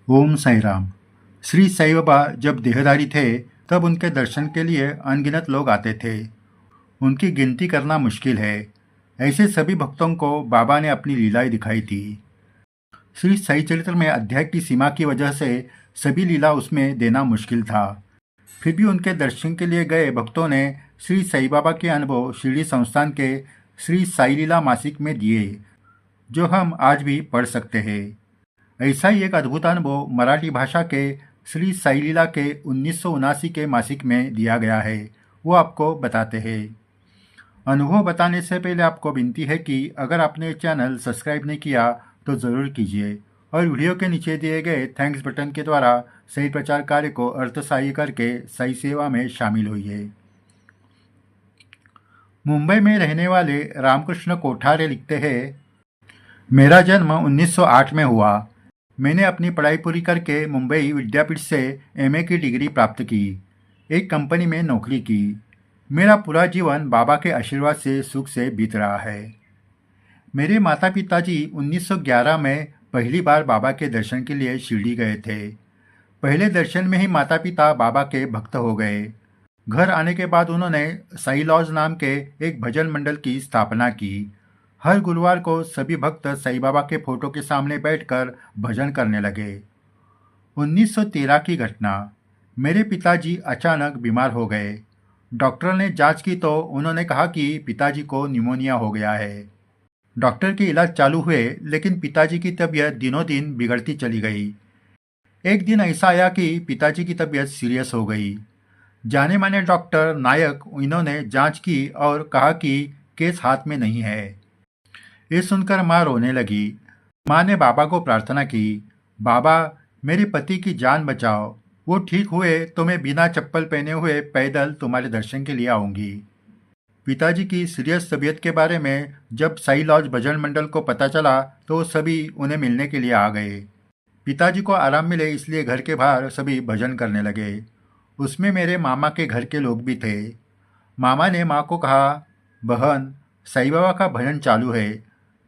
ओम साई राम। श्री साई बाबा जब देहधारी थे तब उनके दर्शन के लिए अनगिनत लोग आते थे। उनकी गिनती करना मुश्किल है। ऐसे सभी भक्तों को बाबा ने अपनी लीलाएं दिखाई थी। श्री साई चरित्र में अध्याय की सीमा की वजह से सभी लीला उसमें देना मुश्किल था। फिर भी उनके दर्शन के लिए गए भक्तों ने श्री साई बाबा के अनुभव शिरडी संस्थान के श्री साई लीला मासिक में दिए, जो हम आज भी पढ़ सकते हैं। ऐसा ही एक अद्भुत अनुभव मराठी भाषा के श्री साई लीला के 1979 के मासिक में दिया गया है। वो आपको बताते हैं। अनुभव बताने से पहले आपको विनती है कि अगर आपने चैनल सब्सक्राइब नहीं किया तो ज़रूर कीजिए और वीडियो के नीचे दिए गए थैंक्स बटन के द्वारा सही प्रचार कार्य को अर्थसहाय्य करके सही सेवा में शामिल होइए। मुंबई में रहने वाले रामकृष्ण कोठारे लिखते हैं, मेरा जन्म 1908 में हुआ। मैंने अपनी पढ़ाई पूरी करके मुंबई विद्यापीठ से एमए की डिग्री प्राप्त की। एक कंपनी में नौकरी की। मेरा पूरा जीवन बाबा के आशीर्वाद से सुख से बीत रहा है। मेरे माता पिताजी 1911 में पहली बार बाबा के दर्शन के लिए शिरडी गए थे। पहले दर्शन में ही माता पिता बाबा के भक्त हो गए। घर आने के बाद उन्होंने साई लॉज नाम के एक भजन मंडल की स्थापना की। हर गुरुवार को सभी भक्त साई बाबा के फोटो के सामने बैठकर भजन करने लगे। 1913 की घटना। मेरे पिताजी अचानक बीमार हो गए। डॉक्टर ने जांच की तो उन्होंने कहा कि पिताजी को निमोनिया हो गया है। डॉक्टर के इलाज चालू हुए, लेकिन पिताजी की तबीयत दिनों दिन बिगड़ती चली गई। एक दिन ऐसा आया कि पिताजी की तबीयत सीरियस हो गई। जाने माने डॉक्टर नायक इन्होंने जांच की और कहा कि केस हाथ में नहीं है। ये सुनकर माँ रोने लगी। माँ ने बाबा को प्रार्थना की, बाबा मेरे पति की जान बचाओ। वो ठीक हुए तो मैं बिना चप्पल पहने हुए पैदल तुम्हारे दर्शन के लिए आऊंगी। पिताजी की सीरियस तबीयत के बारे में जब साई लॉज भजन मंडल को पता चला तो सभी उन्हें मिलने के लिए आ गए। पिताजी को आराम मिले इसलिए घर के बाहर सभी भजन करने लगे। उसमें मेरे मामा के घर के लोग भी थे। मामा ने माँ को कहा, बहन साई बाबा का भजन चालू है,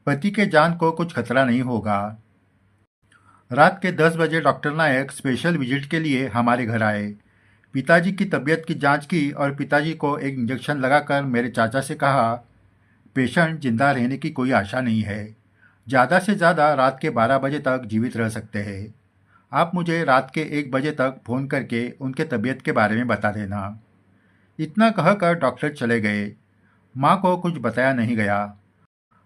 पति के जान को कुछ खतरा नहीं होगा। रात के 10 बजे डॉक्टर नायक स्पेशल विजिट के लिए हमारे घर आए। पिताजी की तबीयत की जांच की और पिताजी को एक इंजेक्शन लगाकर मेरे चाचा से कहा, पेशेंट जिंदा रहने की कोई आशा नहीं है। ज़्यादा से ज़्यादा रात के 12 बजे तक जीवित रह सकते हैं। आप मुझे रात के 1 बजे तक फ़ोन करके उनके तबीयत के बारे में बता देना। इतना कहकर डॉक्टर चले गए। माँ को कुछ बताया नहीं गया।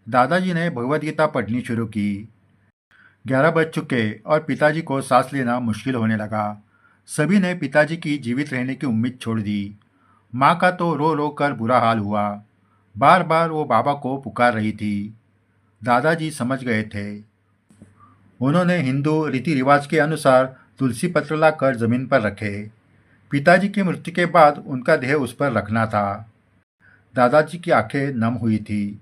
दादाजी ने भगवद गीता पढ़नी शुरू की। 11 बज चुके और पिताजी को सांस लेना मुश्किल होने लगा। सभी ने पिताजी की जीवित रहने की उम्मीद छोड़ दी। माँ का तो रो रो कर बुरा हाल हुआ। बार बार वो बाबा को पुकार रही थी। दादाजी समझ गए थे। उन्होंने हिंदू रीति रिवाज के अनुसार तुलसी पत्र लाकर जमीन पर रखे। पिताजी की मृत्यु के बाद उनका देह उस पर रखना था। दादाजी की आंखें नम हुई थी।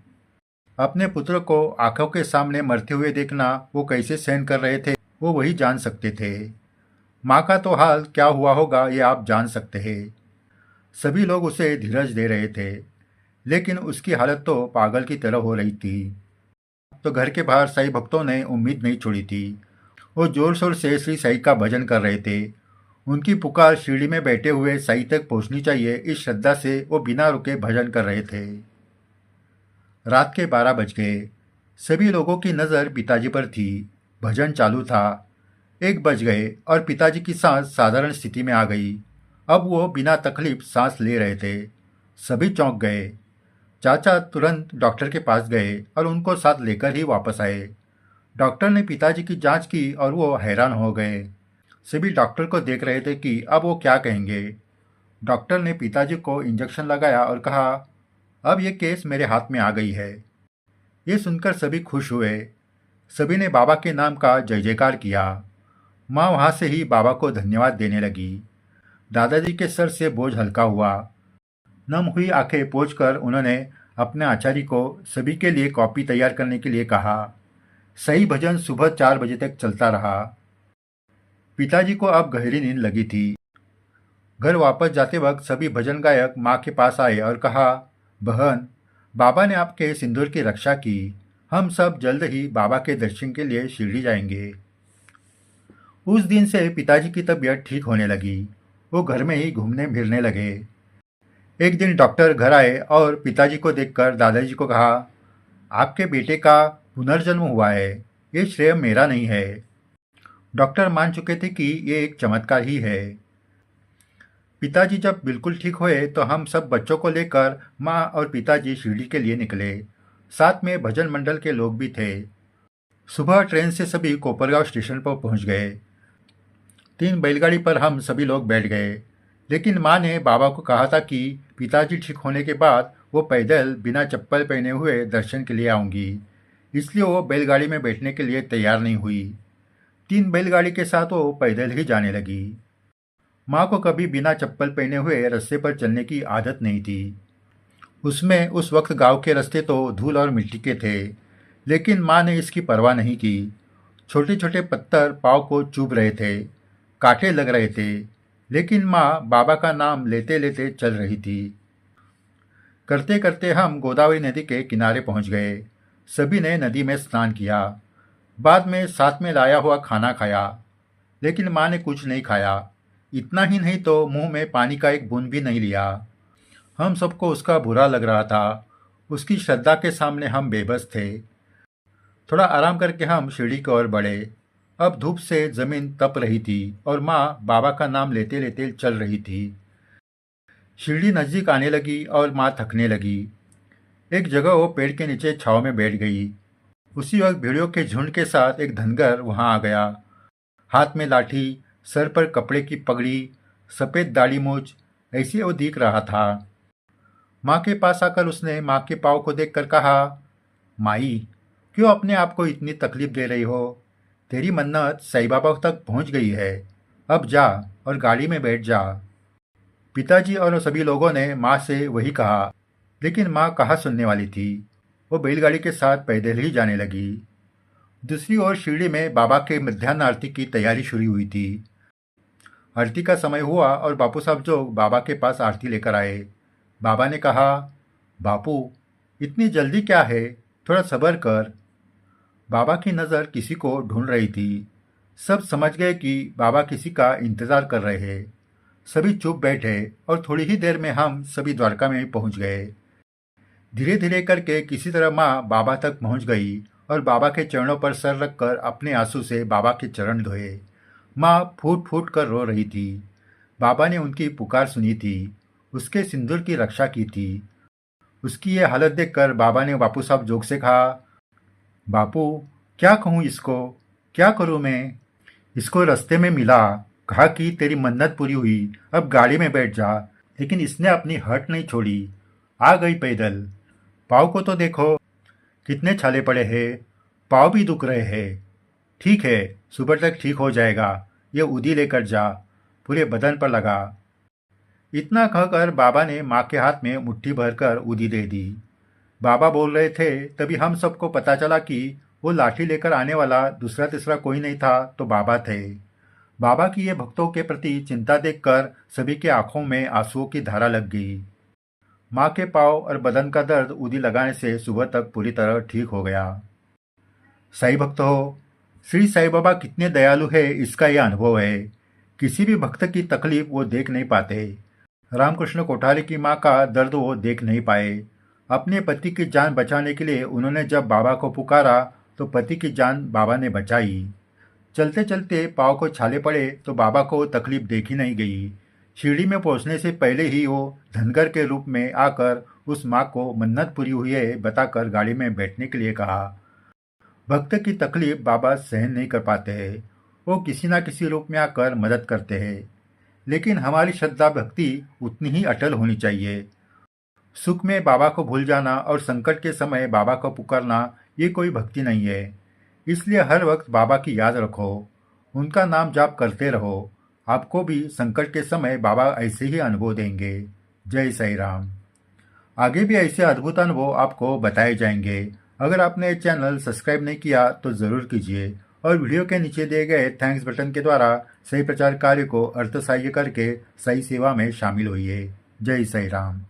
अपने पुत्र को आंखों के सामने मरते हुए देखना वो कैसे सहन कर रहे थे, वो वही जान सकते थे। माँ का तो हाल क्या हुआ होगा ये आप जान सकते हैं। सभी लोग उसे धीरज दे रहे थे, लेकिन उसकी हालत तो पागल की तरह हो रही थी। तो घर के बाहर साई भक्तों ने उम्मीद नहीं छोड़ी थी। वो जोर शोर से श्री साई का भजन कर रहे थे। उनकी पुकार शिरडी में बैठे हुए साई तक पहुंचनी चाहिए, इस श्रद्धा से वो बिना रुके भजन कर रहे थे। रात के 12 बज गए। सभी लोगों की नज़र पिताजी पर थी। भजन चालू था। 1 बज गए और पिताजी की सांस साधारण स्थिति में आ गई। अब वो बिना तकलीफ सांस ले रहे थे। सभी चौंक गए। चाचा तुरंत डॉक्टर के पास गए और उनको साथ लेकर ही वापस आए। डॉक्टर ने पिताजी की जांच की और वो हैरान हो गए। सभी डॉक्टर को देख रहे थे कि अब वो क्या कहेंगे। डॉक्टर ने पिताजी को इंजेक्शन लगाया और कहा, अब ये केस मेरे हाथ में आ गई है। ये सुनकर सभी खुश हुए। सभी ने बाबा के नाम का जय जयकार किया। माँ वहाँ से ही बाबा को धन्यवाद देने लगी। दादाजी के सर से बोझ हल्का हुआ। नम हुई आंखें पोंछकर उन्होंने अपने आचार्य को सभी के लिए कॉपी तैयार करने के लिए कहा। सही भजन सुबह 4 बजे तक चलता रहा। पिताजी को अब गहरी नींद लगी थी। घर वापस जाते वक्त सभी भजन गायक माँ के पास आए और कहा, बहन बाबा ने आपके सिंदूर की रक्षा की। हम सब जल्द ही बाबा के दर्शन के लिए शिरडी जाएंगे। उस दिन से पिताजी की तबीयत ठीक होने लगी। वो घर में ही घूमने फिरने लगे। एक दिन डॉक्टर घर आए और पिताजी को देखकर दादाजी को कहा, आपके बेटे का पुनर्जन्म हुआ है। ये श्रेय मेरा नहीं है। डॉक्टर मान चुके थे कि ये एक चमत्कार ही है। पिताजी जब बिल्कुल ठीक हुए तो हम सब बच्चों को लेकर माँ और पिताजी शिरडी के लिए निकले। साथ में भजन मंडल के लोग भी थे। सुबह ट्रेन से सभी कोपरगांव स्टेशन पर पहुंच गए। 3 बैलगाड़ी पर हम सभी लोग बैठ गए। लेकिन माँ ने बाबा को कहा था कि पिताजी ठीक होने के बाद वो पैदल बिना चप्पल पहने हुए दर्शन के लिए आऊंगी। इसलिए वो बैलगाड़ी में बैठने के लिए तैयार नहीं हुई। 3 बैलगाड़ी के साथ वो पैदल ही जाने लगी। माँ को कभी बिना चप्पल पहने हुए रास्ते पर चलने की आदत नहीं थी। उसमें उस वक्त गांव के रास्ते तो धूल और मिट्टी के थे, लेकिन माँ ने इसकी परवाह नहीं की। छोटे छोटे पत्थर पाँव को चुभ रहे थे, कांटे लग रहे थे, लेकिन माँ बाबा का नाम लेते लेते चल रही थी। करते करते हम गोदावरी नदी के किनारे पहुंच गए। सभी ने नदी में स्नान किया। बाद में साथ में लाया हुआ खाना खाया, लेकिन माँ ने कुछ नहीं खाया। इतना ही नहीं तो मुंह में पानी का एक बूंद भी नहीं लिया। हम सबको उसका बुरा लग रहा था। उसकी श्रद्धा के सामने हम बेबस थे। थोड़ा आराम करके हम सीढ़ी की ओर बढ़े। अब धूप से जमीन तप रही थी और माँ बाबा का नाम लेते लेते चल रही थी। सीढ़ी नजदीक आने लगी और माँ थकने लगी। एक जगह वो पेड़ के नीचे छांव में बैठ गई। उसी वक्त भेड़ियों के झुंड के साथ एक धनगर वहां आ गया। हाथ में लाठी, सर पर कपड़े की पगड़ी, सफ़ेद दाढ़ी मूछ, ऐसे वो दिख रहा था। माँ के पास आकर उसने माँ के पाँव को देखकर कहा, माई, क्यों अपने आप को इतनी तकलीफ दे रही हो? तेरी मन्नत साईं बाबा तक पहुँच गई है। अब जा और गाड़ी में बैठ जा। पिताजी और सभी लोगों ने माँ से वही कहा, लेकिन माँ कहाँ सुनने वाली थी। वो बैलगाड़ी के साथ पैदल ही जाने लगी। दूसरी ओर शिरडी में बाबा के मध्याह्न आरती की तैयारी शुरू हुई थी। आरती का समय हुआ और बापू साहब जोग बाबा के पास आरती लेकर आए। बाबा ने कहा, बापू, इतनी जल्दी क्या है? थोड़ा सब्र कर। बाबा की नज़र किसी को ढूंढ रही थी। सब समझ गए कि बाबा किसी का इंतज़ार कर रहे हैं। सभी चुप बैठे और थोड़ी ही देर में हम सभी द्वारका में पहुंच गए। धीरे धीरे करके किसी तरह माँ बाबा तक पहुंच गई और बाबा के चरणों पर सर रखकर अपने आंसू से बाबा के चरण धोए। माँ फूट फूट कर रो रही थी। बाबा ने उनकी पुकार सुनी थी, उसके सिंदूर की रक्षा की थी। उसकी ये हालत देखकर बाबा ने बापू साहब जोग से कहा, बापू, क्या कहूँ इसको? क्या करूँ मैं? इसको रास्ते में मिला, कहा कि तेरी मन्नत पूरी हुई, अब गाड़ी में बैठ जा। लेकिन इसने अपनी हट नहीं छोड़ी, आ गई पैदल। पाँव को तो देखो, कितने छाले पड़े हैं। पाँव भी दुख रहे हैं। ठीक है, सुबह तक ठीक हो जाएगा। ये उदी लेकर जा, पूरे बदन पर लगा। इतना कहकर बाबा ने माँ के हाथ में मुट्ठी भरकर उदी दे दी। बाबा बोल रहे थे, तभी हम सबको पता चला कि वो लाठी लेकर आने वाला दूसरा तीसरा कोई नहीं था तो बाबा थे। बाबा की ये भक्तों के प्रति चिंता देखकर सभी के आंखों में आंसुओं की धारा लग गई। माँ के पाँव और बदन का दर्द उदी लगाने से सुबह तक पूरी तरह ठीक हो गया। साईं भक्त हो, श्री साईं बाबा कितने दयालु है, इसका यह अनुभव है। किसी भी भक्त की तकलीफ वो देख नहीं पाते। रामकृष्ण कोठारी की माँ का दर्द वो देख नहीं पाए। अपने पति की जान बचाने के लिए उन्होंने जब बाबा को पुकारा तो पति की जान बाबा ने बचाई। चलते चलते पाँव को छाले पड़े तो बाबा को तकलीफ देखी नहीं गई। शिरडी में पहुंचने से पहले ही वो धनगर के रूप में आकर उस माँ को मन्नत पूरी हुई है बताकर गाड़ी में बैठने के लिए कहा। भक्त की तकलीफ बाबा सहन नहीं कर पाते हैं। वो किसी न किसी रूप में आकर मदद करते हैं, लेकिन हमारी श्रद्धा भक्ति उतनी ही अटल होनी चाहिए। सुख में बाबा को भूल जाना और संकट के समय बाबा को पुकारना ये कोई भक्ति नहीं है। इसलिए हर वक्त बाबा की याद रखो, उनका नाम जाप करते रहो। आपको भी संकट के समय बाबा ऐसे ही अनुभव देंगे। जय साईं राम। आगे भी ऐसे अद्भुत अनुभव आपको बताए जाएंगे। अगर आपने चैनल सब्सक्राइब नहीं किया तो ज़रूर कीजिए और वीडियो के नीचे दिए गए थैंक्स बटन के द्वारा सही प्रचार कार्य को अर्थ सहाय्य करके सही सेवा में शामिल होइए। जय साईं राम।